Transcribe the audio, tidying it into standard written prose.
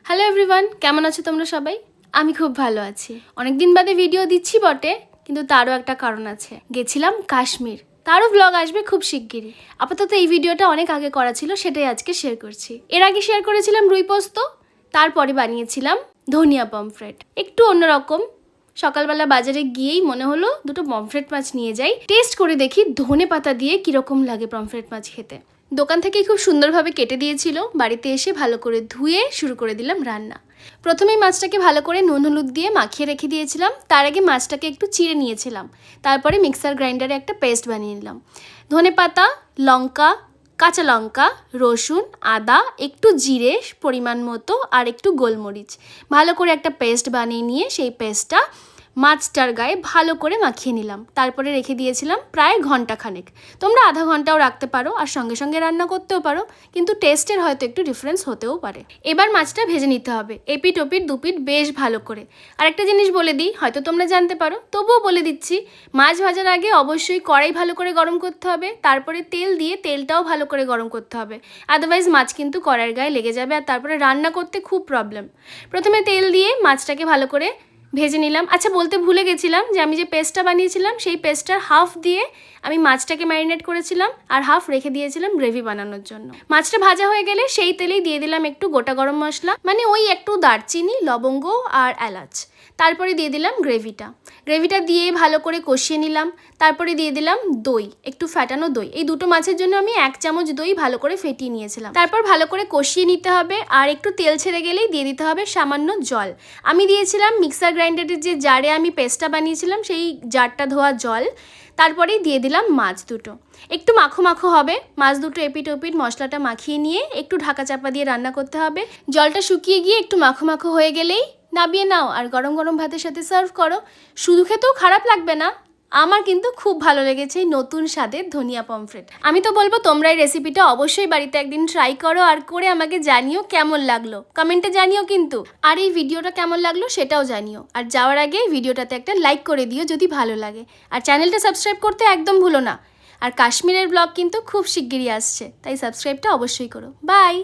Hello everyone, কেমন আছো তোমরা সবাই? আমি খুব ভালো আছি। অনেকদিন বাদে ভিডিও দিচ্ছি বটে, কিন্তু তারও একটা কারণ আছে। গেছিলাম কাশ্মীর, তারও ব্লগ আসবে খুব শিগগিরই। আপাতত এই ভিডিওটা অনেক আগে করা ছিল, সেটাই আজকে শেয়ার করছি। এর আগে শেয়ার করেছিলাম রুই পোস্ত, তারপরে বানিয়েছিলাম ধনিয়া পমফ্রেট। একটু অন্যরকম। সকালবেলা বাজারে গিয়েই মনে হলো দুটো পমফ্রেট মাছ নিয়ে যাই, টেস্ট করে দেখি ধনে পাতা দিয়ে কীরকম লাগে পমফ্রেট মাছ খেতে। দোকান থেকেই খুব সুন্দরভাবে কেটে দিয়েছিল। বাড়িতে এসে ভালো করে ধুয়ে শুরু করে দিলাম রান্না। প্রথমেই মাছটাকে ভালো করে নুন হলুদ দিয়ে মাখিয়ে রেখে দিয়েছিলাম। তার আগে মাছটাকে একটু চিড়ে নিয়েছিলাম। তারপরে মিক্সার গ্রাইন্ডারে একটা পেস্ট বানিয়ে নিলাম। ধনে পাতা, লঙ্কা, কাঁচা লঙ্কা, রসুন, আদা, একটু জিরে পরিমাণ মতো আর একটু গোলমরিচ ভালো করে একটা পেস্ট বানিয়ে নিয়ে সেই পেস্টটা মাছটার গায়ে ভালো করে মাখিয়ে নিলাম। তারপরে রেখে দিয়েছিলাম প্রায় ঘন্টাখানেক। তোমরা আধা ঘন্টাও রাখতে পারো আর সঙ্গে সঙ্গে রান্না করতেও পারো, কিন্তু টেস্টের হয়তো একটু ডিফারেন্স হতেও পারে। এবার মাছটা ভেজে নিতে হবে এপিট ওপিট দুপিট বেশ ভালো করে। আর একটা জিনিস বলে দিই, হয়তো তোমরা জানতে পারো, তবুও বলে দিচ্ছি, মাছ ভাজার আগে অবশ্যই কড়াই ভালো করে গরম করতে হবে। তারপরে তেল দিয়ে তেলটাও ভালো করে গরম করতে হবে, আদারওয়াইজ মাছ কিন্তু কড়াইয়ের গায়ে লেগে যাবে আর তারপরে রান্না করতে খুব প্রবলেম। প্রথমে তেল দিয়ে মাছটাকে ভালো করে ভেজে নিলাম। আচ্ছা, বলতে ভুলে গেছিলাম যে আমি যে পেস্টটা বানিয়েছিলাম সেই পেস্টটার হাফ দিয়ে আমি মাছটাকে ম্যারিনেট করেছিলাম আর হাফ রেখে দিয়েছিলাম গ্রেভি বানানোর জন্য। মাছটা ভাজা হয়ে গেলে সেই তেলেই দিয়ে দিলাম একটু গোটা গরম মশলা, মানে ওই একটু দারচিনি, লবঙ্গ আর এলাচ। তারপরে দিয়ে দিলাম গ্রেভিটা দিয়ে ভালো করে কষিয়ে নিলাম। তারপরে দিয়ে দিলাম দই, একটু ফ্যাটানো দই। এই দুটো মাছের জন্য আমি 1 চামচ দই ভালো করে ফেটিয়ে নিয়েছিলাম। তারপর ভালো করে কষিয়ে নিতে হবে আর একটু তেল ছেড়ে গেলেই দিয়ে দিতে হবে সামান্য জল। আমি দিয়েছিলাম মিক্সার গ্রাইন্ডারের যে জারে আমি পেস্টটা বানিয়েছিলাম সেই জারটা ধোয়া জল। তারপরেই দিয়ে দিলাম মাছ দুটো। একটু মাখো মাখো হবে, মাছ দুটো এপিট ওপিট মশলাটা মাখিয়ে নিয়ে একটু ঢাকা চাপা দিয়ে রান্না করতে হবে। জলটা শুকিয়ে গিয়ে একটু মাখো মাখো হয়ে গেলেই নামিয়ে নাও আর গরম গরম ভাতের সাথে সার্ভ করো। শুধু খেতেও খারাপ লাগবে না। আমার কিন্তু খুব ভালো লেগেছে এই নতুন স্বাদের ধনিয়া পমফ্রেট। আমি তো বলবো তোমরা এই রেসিপিটা অবশ্যই বাড়িতে একদিন ট্রাই করো আর করে আমাকে জানিও কেমন লাগলো, কমেন্টে জানিও কিন্তু। আর এই ভিডিওটা কেমন লাগলো সেটাও জানিও। আর যাওয়ার আগে ভিডিওটাতে একটা লাইক করে দিও যদি ভালো লাগে, আর চ্যানেলটা সাবস্ক্রাইব করতে একদম ভুলো না। আর কাশ্মীরের ব্লগ কিন্তু খুব শিগগিরই আসছে, তাই সাবস্ক্রাইবটা অবশ্যই করো। বাই।